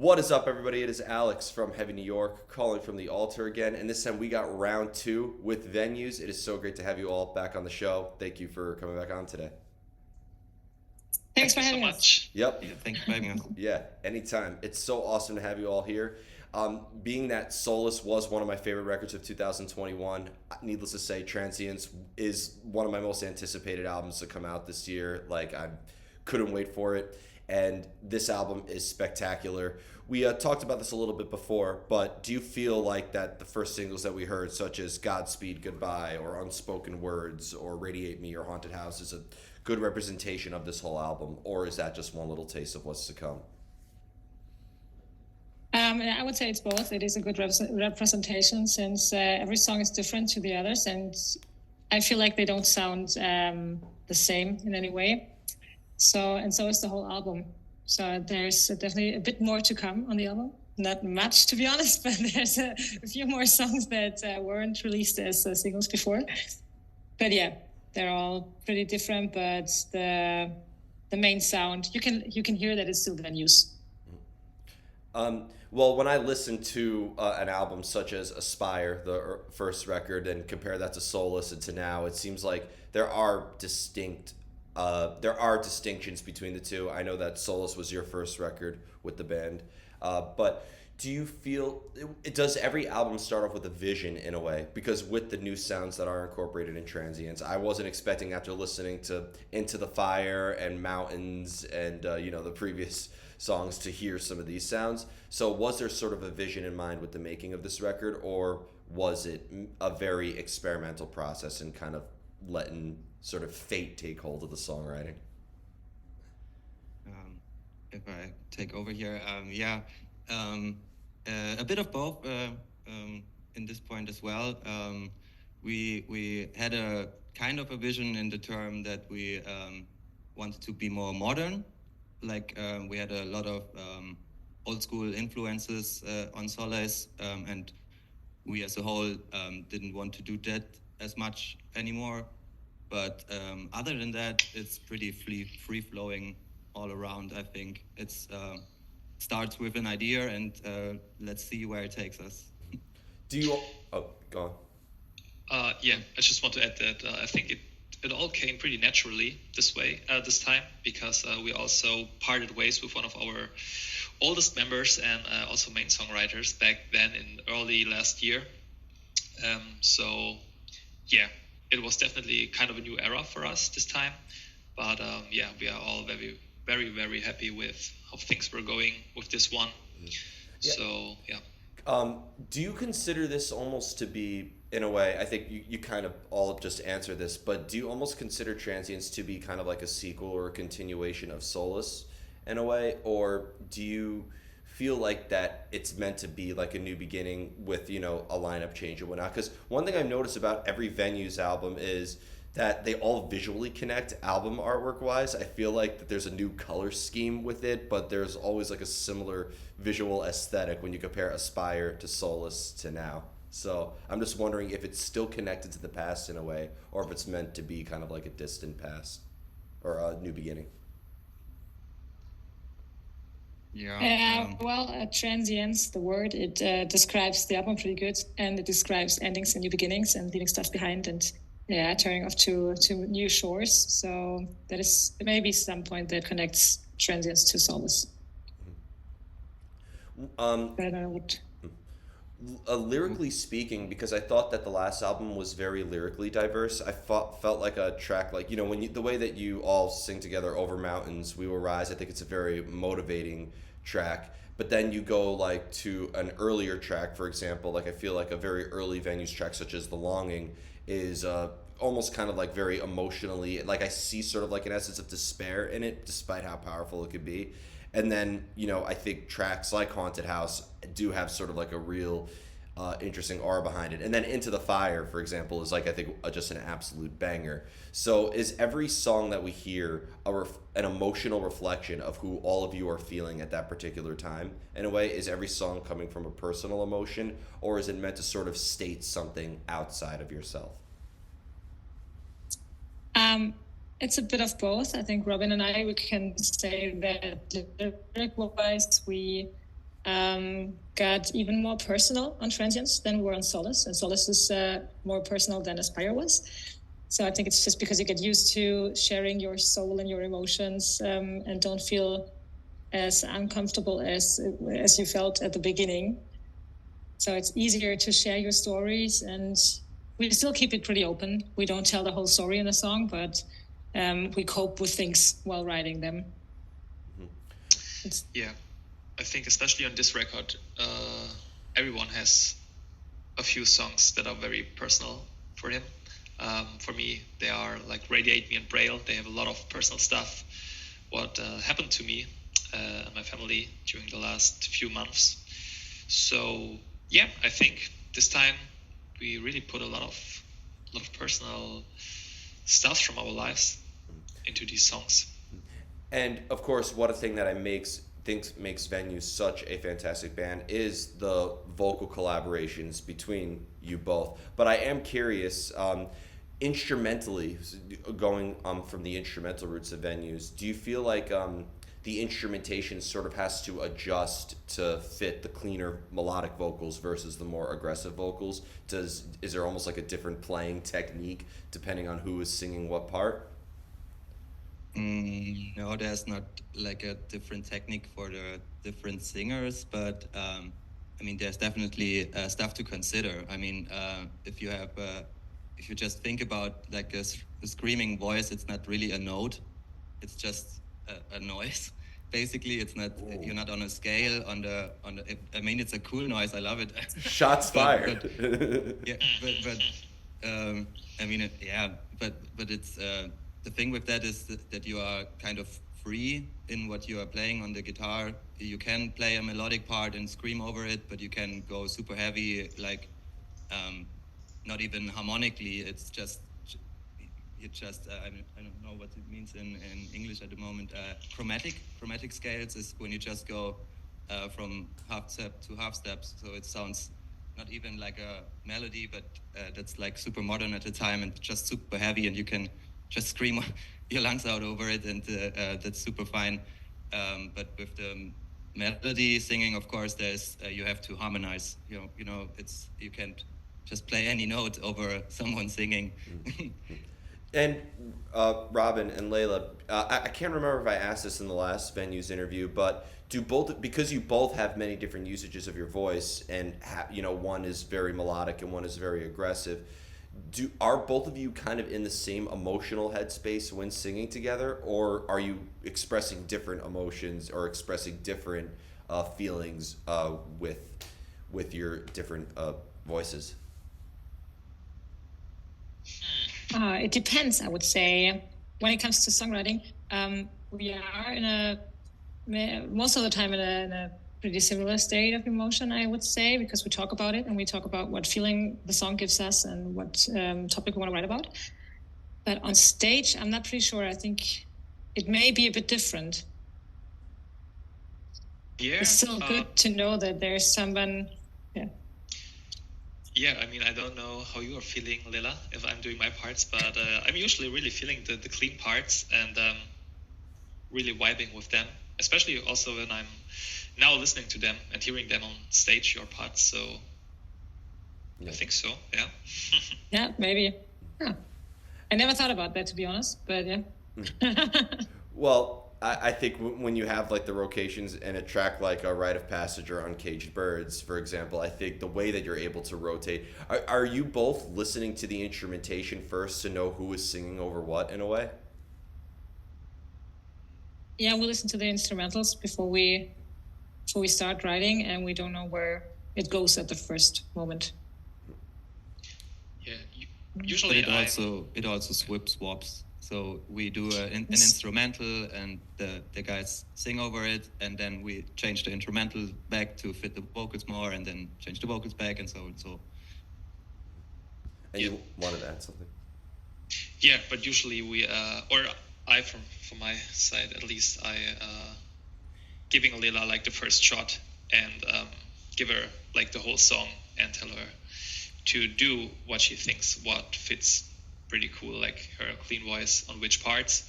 What is up, everybody? It is Alex from Heavy New York calling from the altar again, and this time we got round two with venues. It is so great to have you all back on the show. Thank you for coming back on today. Thanks Thank for you so having us. much. Yep. Yeah, thank you for having us. Yeah, anytime. It's so awesome to have you all here. Being that Solus was one of my favorite records of 2021, needless to say, Transience is one of my most anticipated albums to come out this year. Like, I couldn't wait for it. And this album is spectacular. We talked about this a little bit before, but do you feel like that the first singles that we heard, such as Godspeed Goodbye or Unspoken Words or Radiate Me or Haunted House, is a good representation of this whole album, or is that just one little taste of what's to come? I would say it's both. It is a good representation since every song is different to the others, and I feel like they don't sound the same in any way. So is the whole album. So there's definitely a bit more to come on the album. Not much, to be honest, but there's a few more songs that weren't released as singles before. But yeah, they're all pretty different. But the main sound, you can hear that it's still venues. Well, when I listen to an album such as Aspire, the first record, and compare that to Solus and to now, it seems like there are distinctions between the two. I know that Solus was your first record with the band, but do you feel does every album start off with a vision in a way? Because with the new sounds that are incorporated in Transience, I wasn't expecting after listening to Into the Fire and Mountains and the previous songs to hear some of these sounds. So was there sort of a vision in mind with the making of this record, or was it a very experimental process and kind of letting sort of fate take hold of the songwriting? If I take over here, a bit of both in this point as well. We had a kind of a vision in the term that we wanted to be more modern. Like we had a lot of old school influences on Solace, and we as a whole didn't want to do that as much anymore. But other than that, it's pretty free flowing all around. I think it's starts with an idea, and let's see where it takes us. Do you? Oh, go on. Yeah, I just want to add that I think it all came pretty naturally this time, because we also parted ways with one of our oldest members and also main songwriters back then in early last year. So yeah, it was definitely kind of a new era for us this time. But yeah, we are all very, very, very happy with how things were going with this one. Yeah. So yeah. Do you consider this almost to be, in a way, I think you kind of all just answered this, but do you almost consider Transience to be kind of like a sequel or a continuation of Solus in a way? Or do you feel like that it's meant to be like a new beginning with, a lineup change and whatnot? Because one thing I've noticed about every Venues album is that they all visually connect album artwork wise. I feel like that there's a new color scheme with it, but there's always like a similar visual aesthetic when you compare Aspire to Solus to now. So I'm just wondering if it's still connected to the past in a way, or if it's meant to be kind of like a distant past or a new beginning. Yeah. Transience, the word, it describes the album pretty good, and it describes endings and new beginnings and leaving stuff behind and turning off to new shores. So that is maybe some point that connects Transience to Solus. But I don't know what. Lyrically speaking, because I thought that the last album was very lyrically diverse, I felt like a track like the way that you all sing together, Over Mountains We Will Rise. I think it's a very motivating track. But then you go like to an earlier track, for example, like I feel like a very early Venues track such as The Longing is almost kind of like very emotionally, like I see sort of like an essence of despair in it, despite how powerful it could be. And then, I think tracks like Haunted House do have sort of like a real interesting aura behind it. And then Into the Fire, for example, is like, I think, just an absolute banger. So is every song that we hear an emotional reflection of who all of you are feeling at that particular time? In a way, is every song coming from a personal emotion, or is it meant to sort of state something outside of yourself? It's a bit of both. I think Robin and I, we can say that lyric-wise, we got even more personal on Transience than we were on Solace, and Solace is more personal than Aspire was. So I think it's just because you get used to sharing your soul and your emotions, and don't feel as uncomfortable as you felt at the beginning. So it's easier to share your stories, and we still keep it pretty open. We don't tell the whole story in a song, but we cope with things while writing them. Yeah, I think especially on this record, everyone has a few songs that are very personal for him. For me, they are like Radiate Me and Braille. They have a lot of personal stuff. What happened to me and my family during the last few months. So yeah, I think this time we really put a lot of personal stuff from our lives into these songs. And of course, what a thing that makes Venue such a fantastic band is the vocal collaborations between you both. But I am curious, instrumentally, going from the instrumental roots of Venues, do you feel like the instrumentation sort of has to adjust to fit the cleaner melodic vocals versus the more aggressive vocals? Is there almost like a different playing technique depending on who is singing what part? No, there's not like a different technique for the different singers, but I mean, there's definitely stuff to consider. I mean, if you just think about like a screaming voice, it's not really a note; it's just a noise. Basically, it's not. Ooh. You're not on a scale on the. I mean, it's a cool noise. I love it. Shots fired. Yeah, but I mean, but it's. The thing with that is that you are kind of free in what you are playing on the guitar. You can play a melodic part and scream over it, but you can go super heavy, like not even harmonically. It's just I don't know what it means in English at the moment. Chromatic scales is when you just go from half step to half steps. So it sounds not even like a melody, but that's like super modern at the time and just super heavy, and you can just scream your lungs out over it, and that's super fine. But with the melody singing, of course, there's you have to harmonize. You know, you can't just play any note over someone singing. And Robin and Layla, I can't remember if I asked this in the last Venues interview, but because you both have many different usages of your voice, and one is very melodic and one is very aggressive. Are both of you kind of in the same emotional headspace when singing together, or are you expressing different emotions or expressing different feelings with your different voices? It depends, I would say. When it comes to songwriting, we are most of the time in a pretty similar state of emotion, I would say, because we talk about it and we talk about what feeling the song gives us and what topic we want to write about. But on stage, I'm not pretty sure. I think it may be a bit different. Yeah, it's still good to know that there's someone. Yeah, I mean, I don't know how you are feeling, Lila, if I'm doing my parts, but I'm usually really feeling the clean parts and really vibing with them, especially also when I'm now listening to them and hearing them on stage, your parts. So yeah. I think so, yeah. Yeah, maybe. Yeah. I never thought about that, to be honest, but yeah. Well, I think when you have like the rotations in a track like a Rite of Passage or Uncaged Birds, for example, I think the way that you're able to rotate, are you both listening to the instrumentation first to know who is singing over what in a way? Yeah, we listen to the instrumentals before we start writing, and we don't know where it goes at the first moment. Yeah, usually it also swaps. So we do an instrumental, and the guys sing over it, and then we change the instrumental back to fit the vocals more, and then change the vocals back, and so on. So. And you wanted to add something? Yeah, but usually we, or I, from my side at least, I giving Lila like the first shot and give her like the whole song and tell her to do what she thinks what fits pretty cool, like her clean voice on which parts,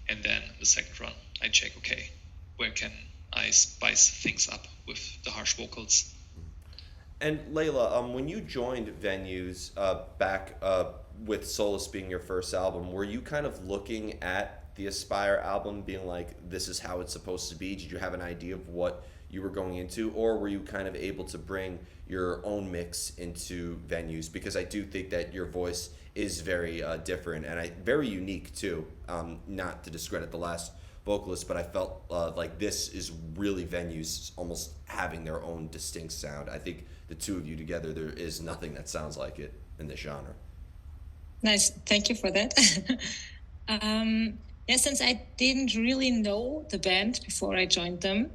and then the second run I check, okay, where can I spice things up with the harsh vocals. And Layla, when you joined Venues back with Solus being your first album, were you kind of looking at the Aspire album being like, this is how it's supposed to be? Did you have an idea of what you were going into? Or were you kind of able to bring your own mix into Venues? Because I do think that your voice is very different and very unique too. Not to discredit the last vocalist, but I felt like this is really Venues almost having their own distinct sound. I think the two of you together, there is nothing that sounds like it in this genre. Nice, thank you for that. Yeah, since I didn't really know the band before I joined them,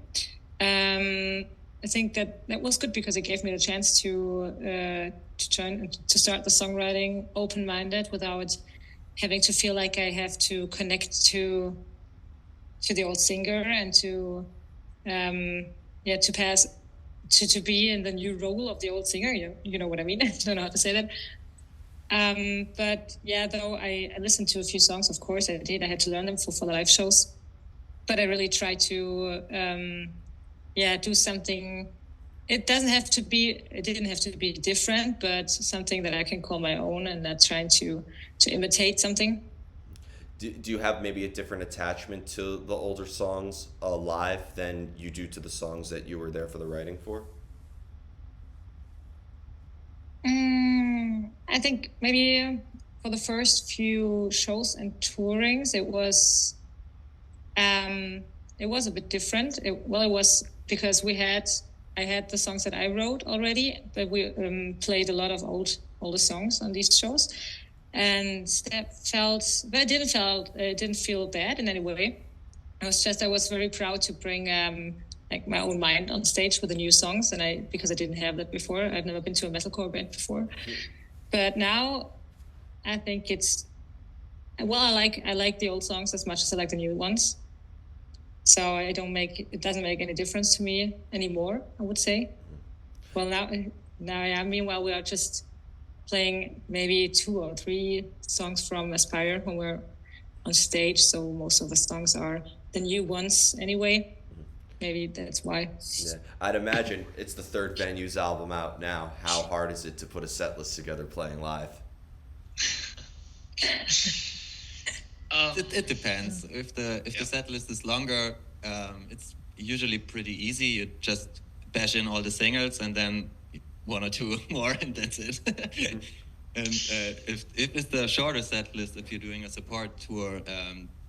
I think that was good because it gave me the chance to join, to start the songwriting open-minded without having to feel like I have to connect to the old singer and to pass to be in the new role of the old singer. You know what I mean? I don't know how to say that. But yeah, though I listened to a few songs, of course I did. I had to learn them for the live shows. But I really tried to do something. It didn't have to be different, but something that I can call my own and not trying to imitate something. Do you have maybe a different attachment to the older songs live than you do to the songs that you were there for the writing for? I think maybe for the first few shows and tourings, it was a bit different. It was because I had the songs that I wrote already, but we played a lot of older songs on these shows. And it didn't feel bad in any way. I was very proud to bring like my own mind on stage with the new songs, and because I didn't have that before. I've never been to a metalcore band before, but now I think I like the old songs as much as I like the new ones. So it doesn't make any difference to me anymore, I would say. Well, meanwhile we are just playing maybe 2 or 3 songs from Aspire when we're on stage, so most of the songs are the new ones anyway. Maybe that's why. Yeah, I'd imagine it's the third Venues album out now. How hard is it to put a set list together playing live? It depends. If the set list is longer, it's usually pretty easy. You just bash in all the singles and then 1 or 2 more, and that's it. Mm-hmm. And if it's the shorter set list, if you're doing a support tour,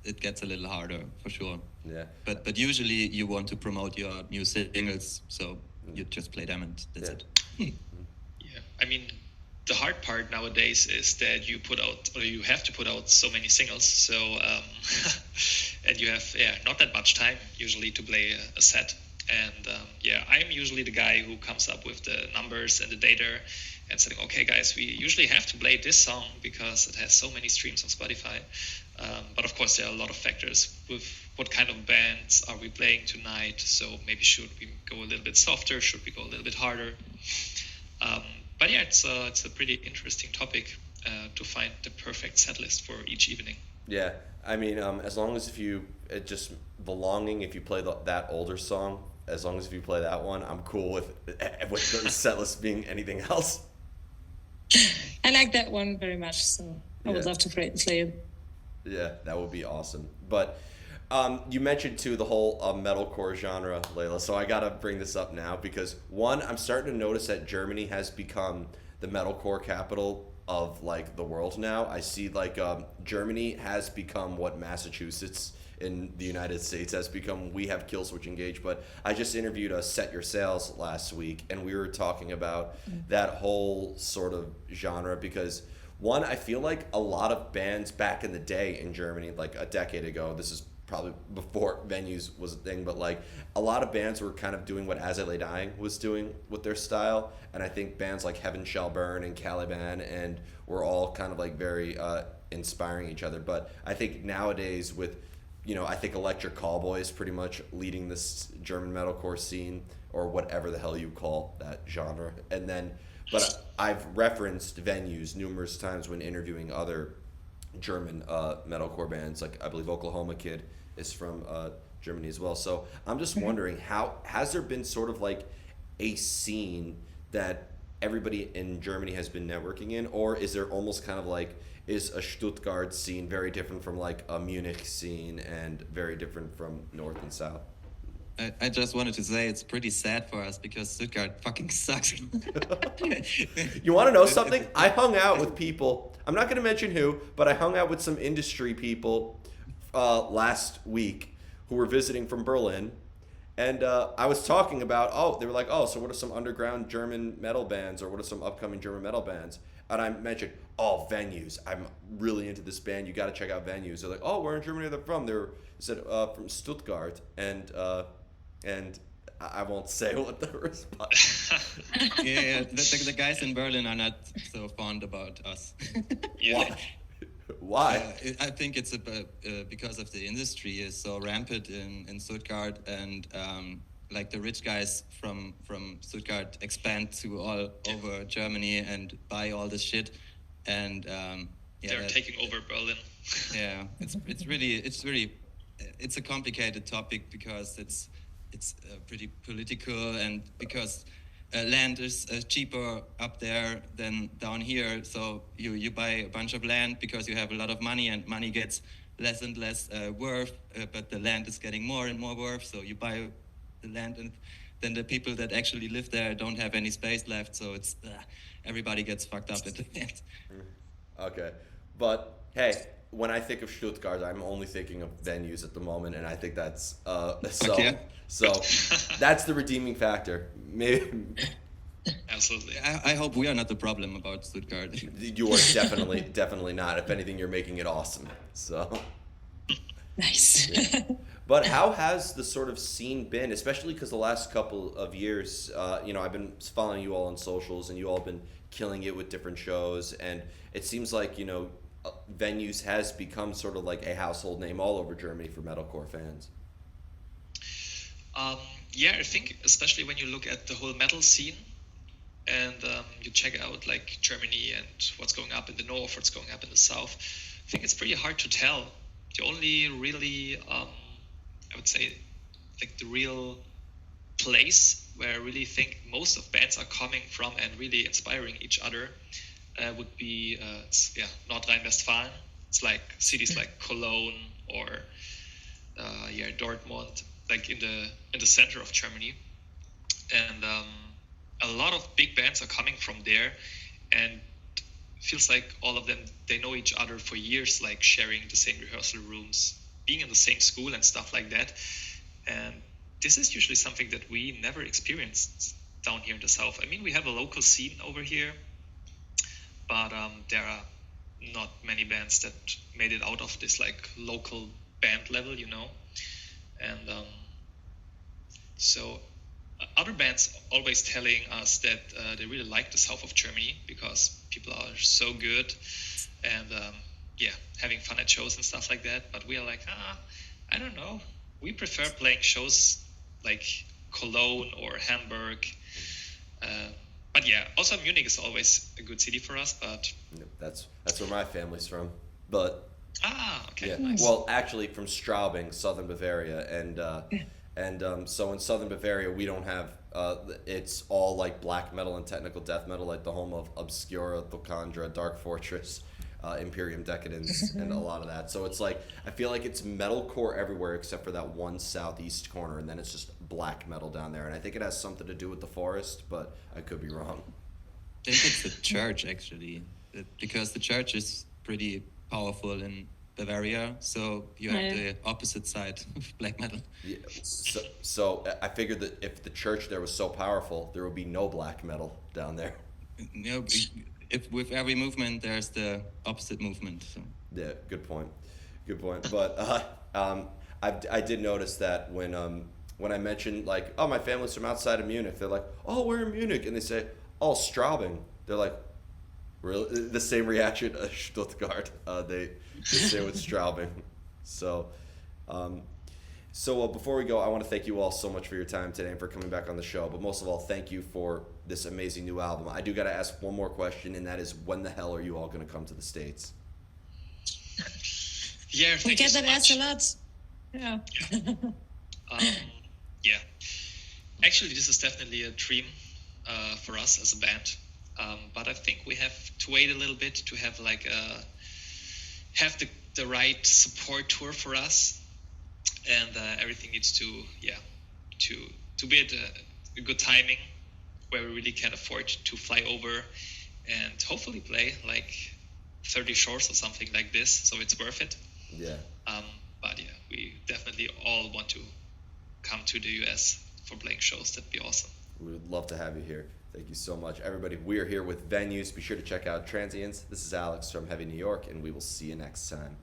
it gets a little harder for sure. Yeah. But usually you want to promote your new singles, so you just play them and that's it. Yeah, I mean, the hard part nowadays is that you have to put out so many singles. So and you have not that much time usually to play a set. And I'm usually the guy who comes up with the numbers and the data and saying, okay, guys, we usually have to play this song because it has so many streams on Spotify. But of course, there are a lot of factors with what kind of bands are we playing tonight. So maybe should we go a little bit softer? Should we go a little bit harder? But yeah, it's a pretty interesting topic to find the perfect set list for each evening. Yeah, I mean, as long as if you play that older song, as long as if you play that one, I'm cool with the set list being anything else. I like that one very much, so I would love to play it. Yeah, that would be awesome. But you mentioned too the whole metalcore genre, Layla. So I gotta bring this up now because one, I'm starting to notice that Germany has become the metalcore capital of like the world now. I see like Germany has become what Massachusetts in the United States has become. We have Killswitch Engage, but I just interviewed a Set Your Sails last week, and we were talking about that whole sort of genre because one, I feel like a lot of bands back in the day in Germany, like a decade ago, this is probably before Venues was a thing, but like a lot of bands were kind of doing what As I Lay Dying was doing with their style, and I think bands like Heaven Shall Burn and Caliban and were all kind of like very inspiring each other. But I think nowadays with I think Electric Callboy is pretty much leading this German metalcore scene, or whatever the hell you call that genre. And then, but I've referenced Venues numerous times when interviewing other German metalcore bands. Like I believe Oklahoma Kid is from Germany as well. So I'm just wondering, how has there been sort of like a scene that everybody in Germany has been networking in, or is there almost kind of like, is a Stuttgart scene very different from like a Munich scene and very different from North and South? I just wanted to say it's pretty sad for us because Stuttgart fucking sucks. You want to know something? I hung out with people. I'm not going to mention who, but I hung out with some industry people last week who were visiting from Berlin. And I was talking about, they were like, so what are some underground German metal bands, or what are some upcoming German metal bands? And I mentioned, venues. I'm really into this band. You got to check out Venues. They're like, where in Germany are they from? They're said from Stuttgart, and I won't say what the response. Yeah, the guys in Berlin are not so fond about us. Yeah. Why? I think it's because of the industry is so rampant in Stuttgart, and like the rich guys from Stuttgart expand to all over Germany and buy all this shit, and they're taking over Berlin. Yeah, it's really a complicated topic because it's pretty political, and because land is cheaper up there than down here, so you buy a bunch of land because you have a lot of money, and money gets less and less worth, but the land is getting more and more worth, so you buy the land, and then the people that actually live there don't have any space left, so it's everybody gets fucked up at the end. Okay, but hey, when I think of Stuttgart, I'm only thinking of Venues at the moment, and I think that's so that's the redeeming factor. Maybe. Absolutely. I hope we are not the problem about Stuttgart. You are definitely not. If anything, you're making it awesome. So Nice. Yeah. But how has the sort of scene been, especially because the last couple of years, I've been following you all on socials, and you all have been killing it with different shows, and it seems like Venues has become sort of like a household name all over Germany for metalcore fans. I think especially when you look at the whole metal scene, and you check out like Germany and what's going up in the north, what's going up in the south, I think it's pretty hard to tell. The only really, I would say, like the real place where I really think most of bands are coming from and really inspiring each other would be North Rhine-Westphalia. It's like cities like Cologne or Dortmund, like in the center of Germany, and a lot of big bands are coming from there, and feels like all of them, they know each other for years, like sharing the same rehearsal rooms, being in the same school and stuff like that. And this is usually something that we never experienced down here in the south. I mean, we have a local scene over here, but there are not many bands that made it out of this like local band level, and so other bands always telling us that they really like the south of Germany because people are so good and having fun at shows and stuff like that. But we are like, I don't know. We prefer playing shows like Cologne or Hamburg. But also Munich is always a good city for us. But that's where my family's from. But okay, yeah. nice. Well, actually, from Straubing, southern Bavaria, and so in southern Bavaria we don't have. It's all like black metal and technical death metal, like the home of Obscura, Thocandra, Dark Fortress, Imperium Decadence, and a lot of that. So it's like I feel like it's metalcore everywhere except for that one southeast corner, and then it's just black metal down there. And I think it has something to do with the forest, but I could be wrong. I think it's the church actually, because the church is pretty powerful in Bavaria, so you have the opposite side of black metal. Yeah. So I figured that if the church there was so powerful, there would be no black metal down there. If with every movement there's the opposite movement. So. Yeah, good point. But I did notice that when I mentioned like, my family's from outside of Munich, they're like, we're in Munich, and they say, Straubing. They're like, really? The same reaction as Stuttgart. They say with Straubing. So before we go, I want to thank you all so much for your time today and for coming back on the show. But most of all, thank you for this amazing new album. I do got to ask one more question, and that is, when the hell are you all going to come to the States? We get that asked a lot. Yeah. Um, yeah, actually, this is definitely a dream for us as a band. But I think we have to wait a little bit to have have the right support tour for us, and everything needs to be at a good timing where we really can afford to fly over and hopefully play like 30 shows or something like this, so it's worth it. Yeah. But yeah, we definitely all want to come to the US for playing shows. That'd be awesome. We would love to have you here. Thank you so much. Everybody, we are here with venues. Be sure to check out Transience. This is Alex from Heavy New York, and we will see you next time.